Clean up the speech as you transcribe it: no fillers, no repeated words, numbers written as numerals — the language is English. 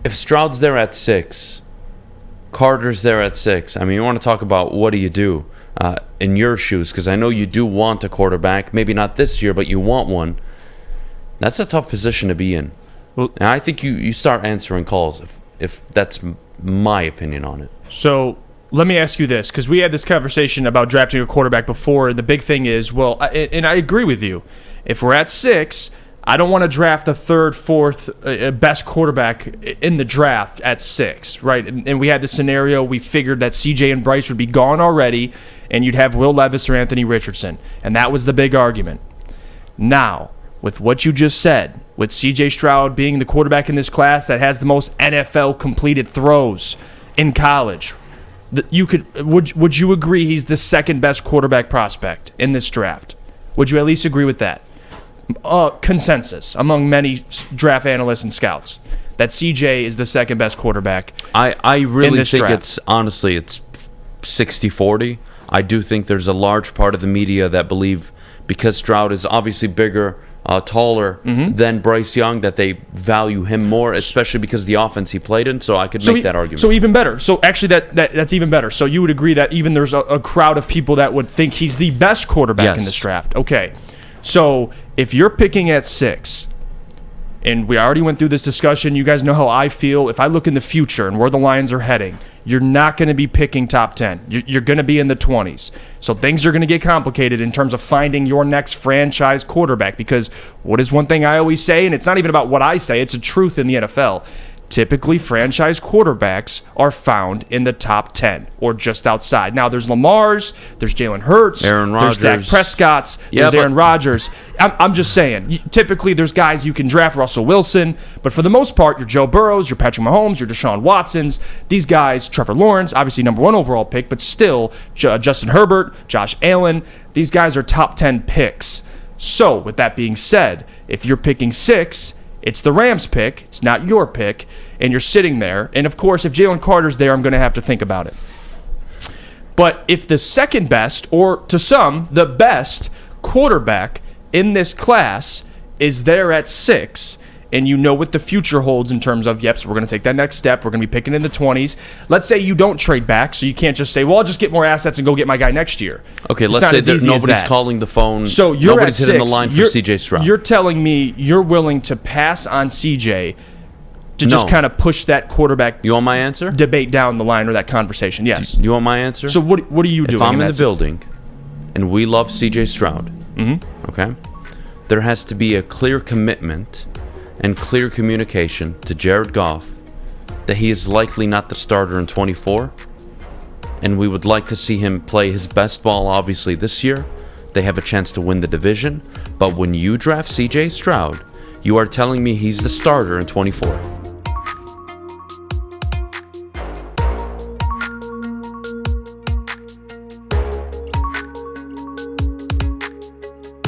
if Stroud's there at 6, Carter's there at 6, I mean, you want to talk about what do you do in your shoes? Because I know you do want a quarterback. Maybe not this year, but you want one. That's a tough position to be in. Well, and I think you start answering calls if that's my opinion on it. So let me ask you this, because we had this conversation about drafting a quarterback before. The big thing is, well, and I agree with you. If we're at 6, I don't want to draft the third, fourth best quarterback in the draft at 6, right? And we had the scenario, we figured that C.J. and Bryce would be gone already, and you'd have Will Levis or Anthony Richardson. And that was the big argument. Now, with what you just said, with C.J. Stroud being the quarterback in this class that has the most NFL completed throws in college, would you agree he's the second best quarterback prospect in this draft? Would you at least agree with that? Consensus among many draft analysts and scouts that CJ is the second best quarterback. I really think draft. It's 60-40. I do think there's a large part of the media that believe because Stroud is obviously bigger, taller than Bryce Young, that they value him more, especially because of the offense he played in. So I could make that argument. So even better. So actually that's even better. So you would agree that even there's a crowd of people that would think he's the best quarterback in this draft. Okay. So if you're picking at 6, and we already went through this discussion, you guys know how I feel. If I look in the future and where the Lions are heading, you're not going to be picking top 10. You're going to be in the 20s. So things are going to get complicated in terms of finding your next franchise quarterback, because what is one thing I always say, and it's not even about what I say, it's a truth in the NFL. Typically, franchise quarterbacks are found in the top 10 or just outside. Now, there's Lamar's, there's Jalen Hurts, Aaron there's Rodgers. Dak Prescott's, there's Aaron Rodgers. I'm just saying, typically there's guys you can draft, Russell Wilson, but for the most part, your Joe Burrows, your Patrick Mahomes, your Deshaun Watsons, these guys, Trevor Lawrence, obviously number 1 overall pick, but still, Justin Herbert, Josh Allen, these guys are top 10 picks. So, with that being said, if you're picking 6, it's the Rams' pick. It's not your pick. And you're sitting there. And, of course, if Jalen Carter's there, I'm going to have to think about it. But if the second best, or to some, the best quarterback in this class is there at 6, and you know what the future holds in terms of, so we're going to take that next step. We're going to be picking in the 20s. Let's say you don't trade back, so you can't just say, well, I'll just get more assets and go get my guy next year. Okay, let's say that nobody's calling the phone. So you're nobody's at 6. hitting the line for C.J. Stroud. You're telling me you're willing to pass on C.J. to just kind of push that quarterback You want my answer? debate down the line or that conversation? Yes. You want my answer? So what are you doing? If I'm in the building and we love C.J. Stroud, okay, there has to be a clear commitment and clear communication to Jared Goff that he is likely not the starter in 24, and we would like to see him play his best ball, obviously, this year. They have a chance to win the division, but when you draft C.J. Stroud, you are telling me he's the starter in 24.